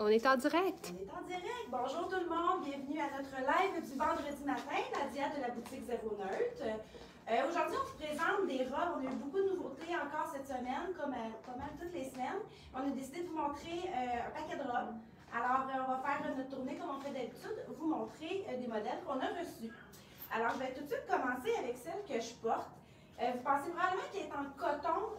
On est en direct. On est en direct. Bonjour tout le monde. Bienvenue à notre live du vendredi matin, la diade de la boutique Zéro Neutre. Aujourd'hui, on vous présente des robes. On a eu beaucoup de nouveautés encore cette semaine, comme pas mal toutes les semaines. On a décidé de vous montrer un paquet de robes. Alors, on va faire notre tournée comme on fait d'habitude, vous montrer des modèles qu'on a reçus. Alors, je vais tout de suite commencer avec celle que je porte. Vous pensez probablement qu'elle est en coton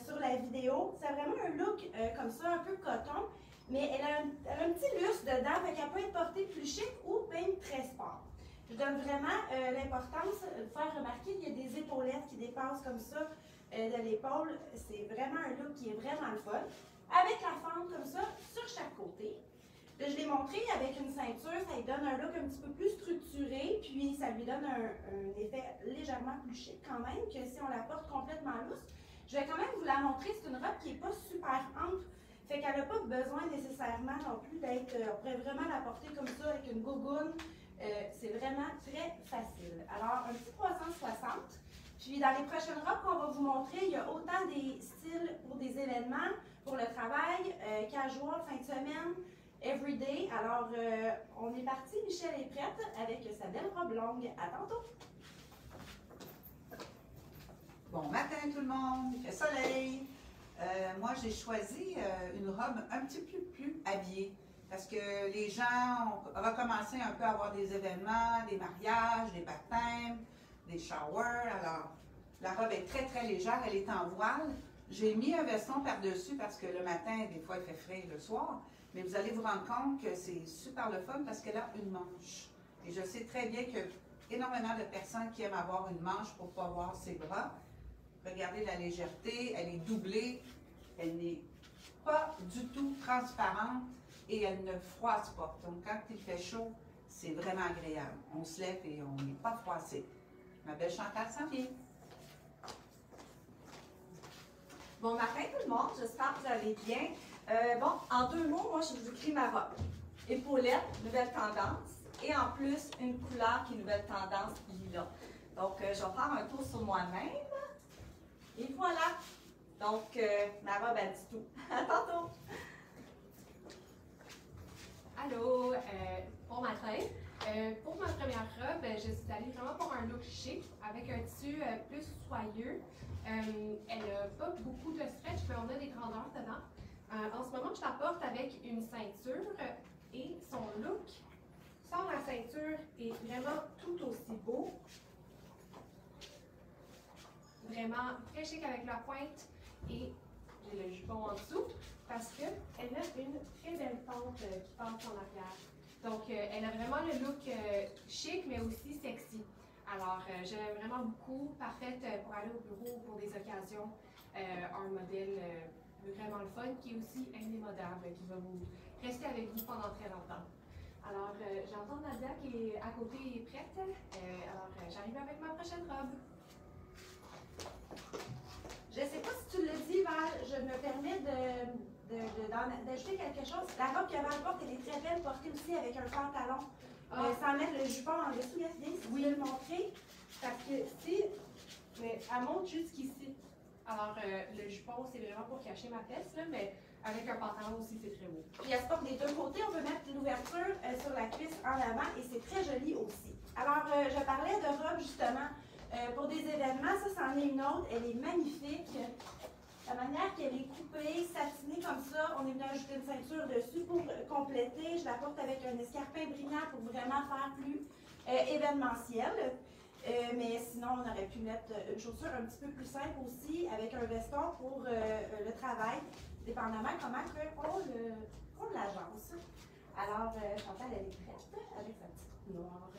sur la vidéo. C'est vraiment un look comme ça, un peu coton. Mais elle a un petit lustre dedans, fait qu'elle peut être portée plus chic ou même très sport. Je donne vraiment l'importance de faire remarquer qu'il y a des épaulettes qui dépassent comme ça de l'épaule. C'est vraiment un look qui est vraiment le fun. Avec la fente comme ça, sur chaque côté. Là, je l'ai montré avec une ceinture, ça lui donne un look un petit peu plus structuré, puis ça lui donne un effet légèrement plus chic quand même que si on la porte complètement lousse. Je vais quand même vous la montrer, c'est une robe qui n'est pas super ample. Fait qu'elle n'a pas besoin nécessairement non plus d'être, on pourrait vraiment la porter comme ça avec une gougoune. C'est vraiment très facile. Alors, un petit 360. Puis dans les prochaines robes qu'on va vous montrer, il y a autant des styles pour des événements, pour le travail, casual, fin de semaine, everyday. Alors, on est parti. Michel est prête avec sa belle robe longue. À tantôt. Bon matin tout le monde, il fait soleil. Moi, j'ai choisi une robe un petit peu plus habillée parce que les gens ont recommencé un peu à avoir des événements, des mariages, des baptêmes, des showers. Alors, la robe est très, très légère. Elle est en voile. J'ai mis un veston par-dessus parce que le matin, des fois, il fait frais le soir. Mais vous allez vous rendre compte que c'est super le fun parce qu'elle a une manche. Et je sais très bien qu'il y a énormément de personnes qui aiment avoir une manche pour pouvoir voir ses bras. Regardez la légèreté, elle est doublée, elle n'est pas du tout transparente et elle ne froisse pas. Donc quand il fait chaud, c'est vraiment agréable. On se lève et on n'est pas froissé. Ma belle Chantal s'en vient. Bon matin tout le monde, j'espère que vous allez bien. Bon, en deux mots, moi je vous écris ma robe. Épaulette, nouvelle tendance, et en plus une couleur qui est nouvelle tendance, lilas. Donc je vais faire un tour sur moi-même. Et voilà! Donc, ma robe, elle dit tout. À tantôt! Allô, bon matin. Pour ma première robe, je suis allée vraiment pour un look chic avec un tissu plus soyeux. Elle n'a pas beaucoup de stretch, mais on a des grandeurs dedans. En ce moment, je la porte avec une ceinture et son look sans la ceinture est vraiment tout aussi beau. Vraiment très chic avec la pointe et j'ai le jupon en dessous parce qu'elle a une très belle pente qui passe en arrière. Donc, elle a vraiment le look chic mais aussi sexy. Alors, j'aime vraiment beaucoup, parfaite pour aller au bureau pour des occasions. Un modèle vraiment le fun qui est aussi indémodable, qui va vous rester avec vous pendant très longtemps. Alors, j'entends Nadia qui est à côté et prête. Alors, j'arrive avec ma prochaine robe. Je ne sais pas si tu l'as dit, Val, je me permets d'ajouter quelque chose. La robe que Val porte, elle est très belle, portée aussi avec un pantalon. Sans mettre le jupon en dessous, bien, si vous voulez le montrer. Parce que si, mais elle monte jusqu'ici. Alors, le jupon, c'est vraiment pour cacher ma fesse, là, mais avec un pantalon aussi, c'est très beau. Puis elle se porte des deux côtés, on peut mettre l'ouverture sur la cuisse en avant et c'est très joli aussi. Alors, je parlais de robe justement. Pour des événements, ça, c'en est une autre. Elle est magnifique. La manière qu'elle est coupée, satinée comme ça, on est venu ajouter une ceinture dessus pour compléter. Je la porte avec un escarpin brillant pour vraiment faire plus événementiel. Mais sinon, on aurait pu mettre une chaussure un petit peu plus simple aussi, avec un veston pour le travail, dépendamment comment on l'agence. Alors, Chantal, elle est prête avec sa petite robe noire.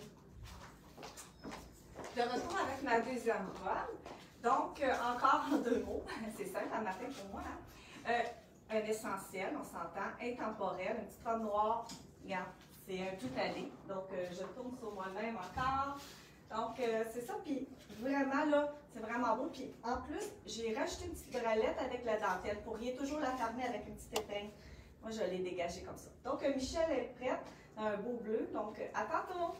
De retour avec ma deuxième robe. Donc, encore en deux mots, c'est simple à matin pour moi. Hein? Un essentiel, on s'entend, intemporel, une petite robe noire. Regarde, c'est un tout allé. Donc, je tourne sur moi-même encore. Donc, c'est ça. Puis, vraiment, là, c'est vraiment beau. Puis, en plus, j'ai rajouté une petite bralette avec la dentelle. Vous pourriez toujours la fermer avec une petite épingle. Moi, je l'ai dégagée comme ça. Donc, Michel est prête. Un beau bleu. Donc, à tantôt!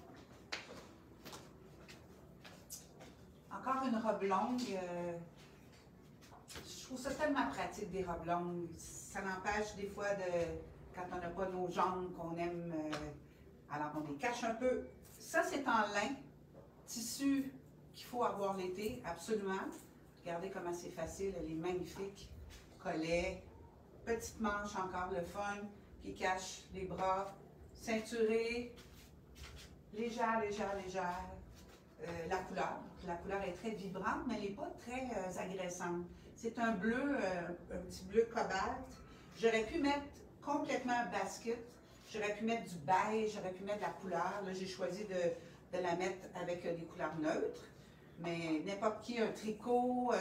Encore une robe longue. Je trouve ça tellement pratique des robes longues. Ça m'empêche des fois de quand on n'a pas nos jambes qu'on aime, alors on les cache un peu. Ça, c'est en lin, tissu qu'il faut avoir l'été, absolument. Regardez comment c'est facile, elle est magnifique. Collet, petite manche encore le fun, qui cache les bras, ceinturée, légère. La couleur est très vibrante, mais elle n'est pas très agressante. C'est un bleu, un petit bleu cobalt. J'aurais pu mettre complètement un basket, j'aurais pu mettre du beige, j'aurais pu mettre de la couleur. Là, j'ai choisi de la mettre avec des couleurs neutres. Mais n'importe qui, un tricot,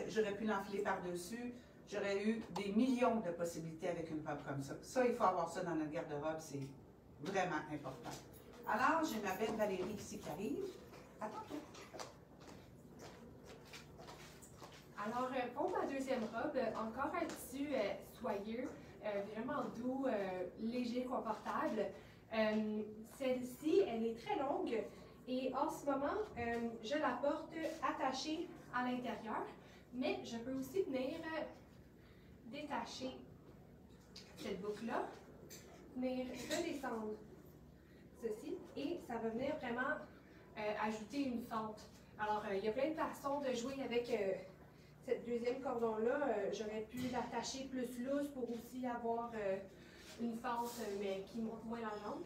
j'aurais pu l'enfiler par-dessus. J'aurais eu des millions de possibilités avec une robe comme ça. Ça, il faut avoir ça dans notre garde-robe, c'est vraiment important. Alors, j'ai ma belle Valérie ici qui arrive. À tantôt. Alors, pour ma deuxième robe, encore un tissu soyeux, vraiment doux, léger, confortable. Celle-ci, elle est très longue et en ce moment, je la porte attachée à l'intérieur, mais je peux aussi venir détacher cette boucle-là, venir redescendre ceci et ça va venir vraiment ajouter une fente. Alors, il y a plein de façons de jouer avec cette deuxième cordon-là. J'aurais pu l'attacher plus lousse pour aussi avoir une fente, mais qui monte moins la jambe.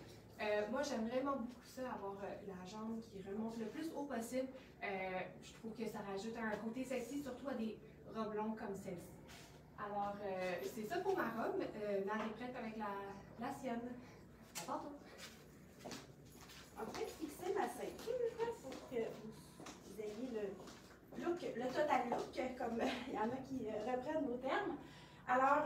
Moi, j'aime vraiment beaucoup ça, avoir la jambe qui remonte le plus haut possible. Je trouve que ça rajoute un côté sexy, surtout à des robes longues comme celle-ci. Alors, c'est ça pour ma robe. Marie est prête avec la sienne. À tantôt. En fait, fixer ma ceinture pour que vous ayez le look, le total look, comme il y en a qui reprennent nos termes. Alors,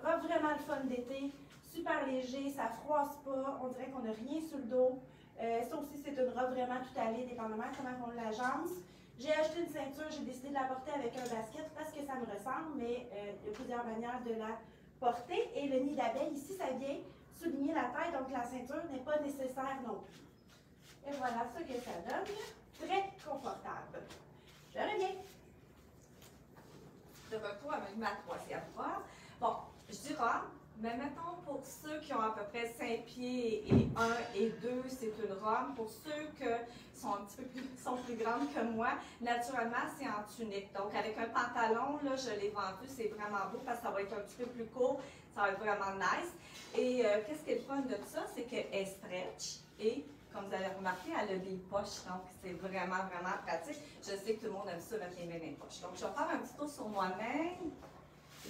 robe vraiment le fun d'été, super léger, ça froisse pas, on dirait qu'on n'a rien sur le dos. Ça aussi, c'est une robe vraiment tout allée, dépendamment de comment on l'agence. J'ai acheté une ceinture, j'ai décidé de la porter avec un basket parce que ça me ressemble, mais il y a plusieurs manières de la porter. Et le nid d'abeille, ici, ça vient souligner la taille, donc la ceinture n'est pas nécessaire non plus. Et voilà ce que ça donne. Très confortable. Je reviens. De retour avec ma troisième robe. Bon, je dis robe, mais mettons pour ceux qui ont à peu près 5 pieds et 1 et 2, c'est une robe. Pour ceux qui sont un petit peu plus grandes que moi, naturellement, c'est en tunique. Donc, avec un pantalon, là, je l'ai vendu, c'est vraiment beau parce que ça va être un petit peu plus court, ça va être vraiment nice. Et qu'est-ce qui est le fun de ça, c'est qu'elle est stretch et comme vous avez remarqué, elle a des poches, donc c'est vraiment, vraiment pratique. Je sais que tout le monde aime ça, mettre les mains dans les poches. Donc, je vais faire un petit tour sur moi-même.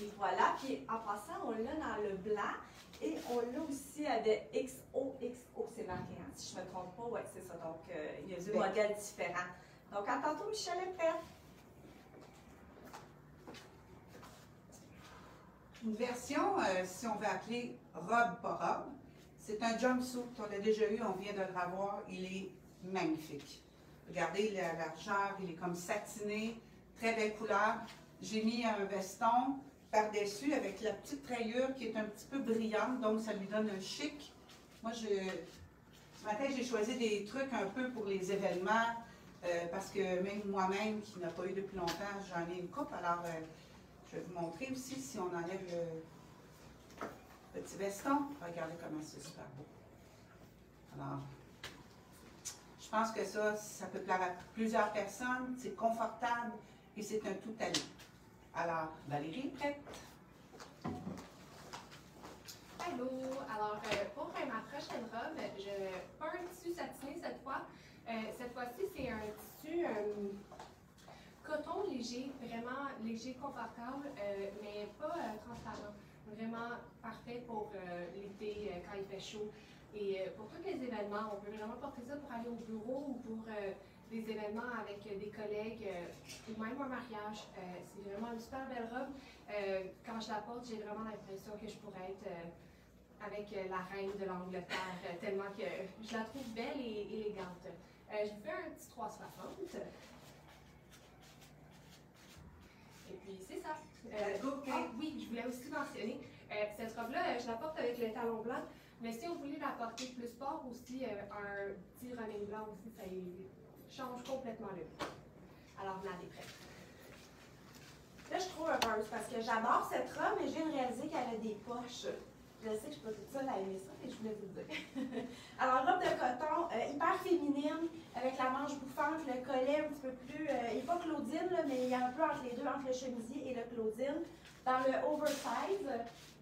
Et voilà. Puis, en passant, on l'a dans le blanc et on l'a aussi avec XOXO. C'est marqué, hein? Si je ne me trompe pas, oui, c'est ça. Donc, il y a deux modèles différents. Donc, à tantôt, Michel est prête. Une version, si on veut appeler robe pas robe, c'est un jumpsuit, on l'a déjà eu, on vient de le revoir, il est magnifique. Regardez la largeur, il est comme satiné, très belle couleur. J'ai mis un veston par-dessus avec la petite rayure qui est un petit peu brillante, donc ça lui donne un chic. Moi, ce matin, j'ai choisi des trucs un peu pour les événements, parce que même moi-même, qui n'a pas eu depuis longtemps, j'en ai une coupe, alors je vais vous montrer aussi si on enlève le petit veston. Regardez comment c'est super beau. Alors, je pense que ça peut plaire à plusieurs personnes. C'est confortable et c'est un tout allé. Alors, Valérie est prête? Allô! Alors, pour ma prochaine robe, pas un tissu satiné cette fois. Cette fois-ci, c'est un tissu coton léger, vraiment léger, confortable, mais pas transparent. Vraiment parfait pour l'été quand il fait chaud. Et pour tous les événements, on peut vraiment porter ça pour aller au bureau ou pour des événements avec des collègues ou même un mariage. C'est vraiment une super belle robe. Quand je la porte, j'ai vraiment l'impression que je pourrais être avec la reine de l'Angleterre, tellement que je la trouve belle et élégante. Je vous fais un petit 360. Et puis, c'est ça. Oui, je voulais aussi mentionner, cette robe-là, je la porte avec le talon blanc, mais si vous voulez la porter plus sport aussi, un petit running blanc aussi, ça change complètement le look. Alors, Marie est prête. Là, je suis trop heureuse parce que j'adore cette robe, mais je viens de réaliser qu'elle a des poches. Je sais que je suis pas toute seule à aimer ça, mais je voulais vous le dire. Alors, robe de coton, hyper féminine, avec la manche bouffante, le collet un petit peu plus, il n'est pas Claudine, là, mais il y a un peu entre les deux, entre le chemisier et le Claudine. Dans le oversize,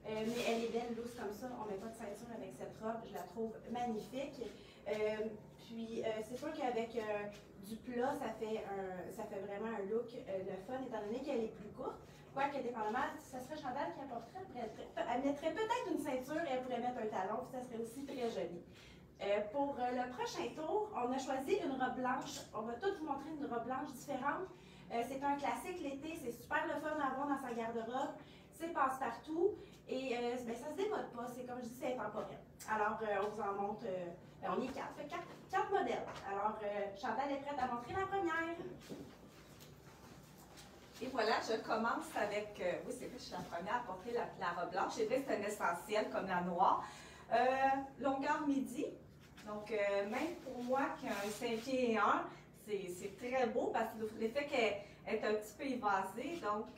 mais elle est belle, loose comme ça, on ne met pas de ceinture avec cette robe, je la trouve magnifique. Puis, c'est sûr qu'avec du plat, ça fait vraiment un look de fun, étant donné qu'elle est plus courte. Quoique, dépendamment, ça serait Chantal qui apporterait, elle mettrait peut-être une ceinture et elle pourrait mettre un talon, puis ça serait aussi très joli. Pour le prochain tour, on a choisi une robe blanche. On va toutes vous montrer une robe blanche différente. C'est un classique l'été, c'est super le fun à avoir dans sa garde-robe. C'est passe-partout et ben, ça se démode pas, c'est comme je dis, c'est intemporel. Alors, on vous en montre, on y est quatre modèles. Alors, Chantal est prête à montrer la première. Et voilà, je commence avec, oui, c'est vrai, je suis la première à porter la robe blanche. C'est vrai que c'est un essentiel comme la noire. Longueur midi, donc même pour moi qui a un 5 pieds et 1, c'est très beau parce que l'effet qu'elle est un petit peu évasée, donc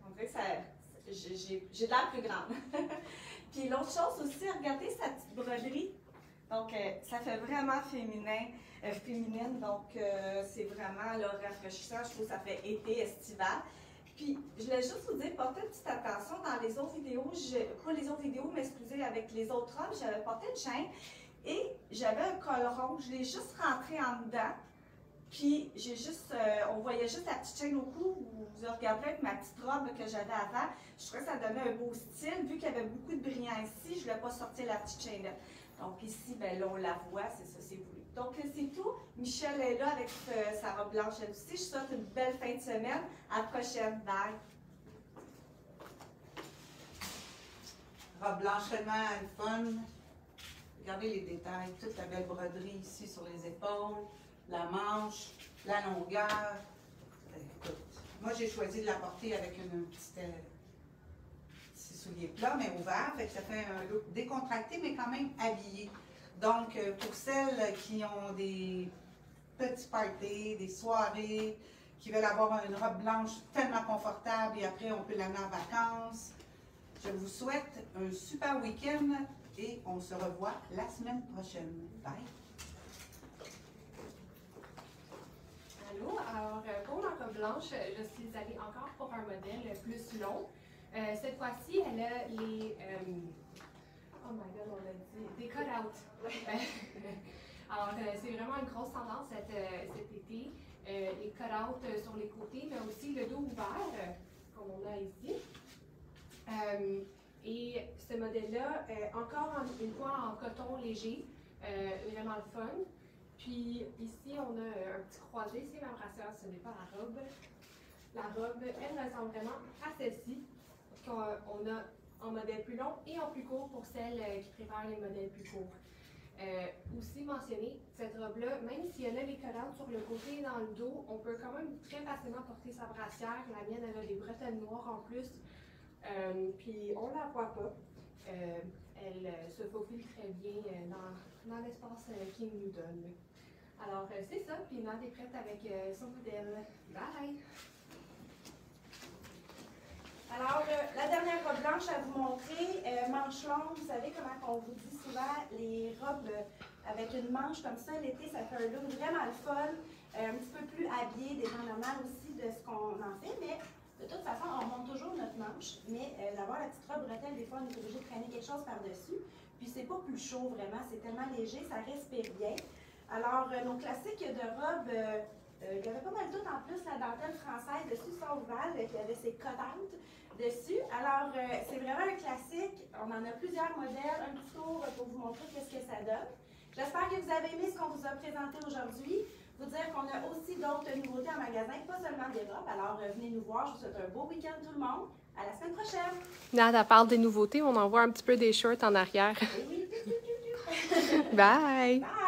on dirait que j'ai l'air plus grande. Puis l'autre chose aussi, regardez sa petite broderie. Donc ça fait vraiment féminine, donc c'est vraiment là, rafraîchissant. Je trouve que ça fait été estival. Puis, je voulais juste vous dire, portez une petite attention dans les autres vidéos, pas les autres vidéos, mais excusez, avec les autres robes, j'avais porté une chaîne et j'avais un col rond. Je l'ai juste rentré en dedans, puis on voyait juste la petite chaîne au cou. Vous regarderez avec ma petite robe que j'avais avant. Je trouvais que ça donnait un beau style. Vu qu'il y avait beaucoup de brillant ici, je ne voulais pas sortir la petite chaîne là. Donc ici, ben là, on la voit, c'est ça, c'est voulu. Donc c'est tout. Michel est là avec sa robe blanche elle aussi. Je vous souhaite une belle fin de semaine. À la prochaine. Bye. Robe blanche tellement fun. Regardez les détails, toute la belle broderie ici sur les épaules, la manche, la longueur. Écoute, moi j'ai choisi de la porter avec une petite soulier plat, mais ouvert, fait que ça fait un look décontracté, mais quand même habillé. Donc, pour celles qui ont des petits parties, des soirées, qui veulent avoir une robe blanche tellement confortable et après on peut l'amener en vacances, je vous souhaite un super week-end et on se revoit la semaine prochaine. Bye! Allô, alors pour la robe blanche, je suis allée encore pour un modèle plus long. Cette fois-ci, elle a les, oh my god, on a dit, des cut-out. Alors, c'est vraiment une grosse tendance cet été. Les cut-out sur les côtés, mais aussi le dos ouvert, comme on a ici. Et ce modèle-là, encore une fois en coton léger, vraiment le fun. Puis ici, on a un petit croisé, c'est ma brassière, ce n'est pas la robe. La robe, elle ressemble vraiment à celle-ci, qu'on a en modèle plus long et en plus court pour celles qui préfèrent les modèles plus courts. Aussi mentionner, cette robe-là, même s'il y en a des cut-outs sur le côté et dans le dos, on peut quand même très facilement porter sa brassière. La mienne, elle a des bretelles noires en plus, puis on ne la voit pas. Elle se faufile très bien dans l'espace qu'il nous donne. Alors, c'est ça, puis Nad est prête avec son modèle. Bye! Alors, la dernière robe blanche à vous montrer, manche longue, vous savez comment on vous dit souvent, les robes avec une manche comme ça, l'été, ça fait un look vraiment le fun, un petit peu plus habillé, dépendamment aussi de ce qu'on en fait, mais de toute façon, on monte toujours notre manche, mais d'avoir la petite robe bretelle, des fois, on est obligé de traîner quelque chose par-dessus, puis c'est pas plus chaud vraiment, c'est tellement léger, ça respire bien. Alors, nos classiques de robes, il y avait pas mal tout en plus, la dentelle française dessus, Sauval, qui avait ses cut-out dessus. Alors, c'est vraiment un classique. On en a plusieurs modèles. Un petit tour pour vous montrer qu'est-ce que ça donne. J'espère que vous avez aimé ce qu'on vous a présenté aujourd'hui. Vous dire qu'on a aussi d'autres nouveautés en magasin, pas seulement des robes. Alors, venez nous voir. Je vous souhaite un beau week-end tout le monde. À la semaine prochaine. Nad, elle parle des nouveautés. On en voit un petit peu des shorts en arrière. Oui. Bye! Bye!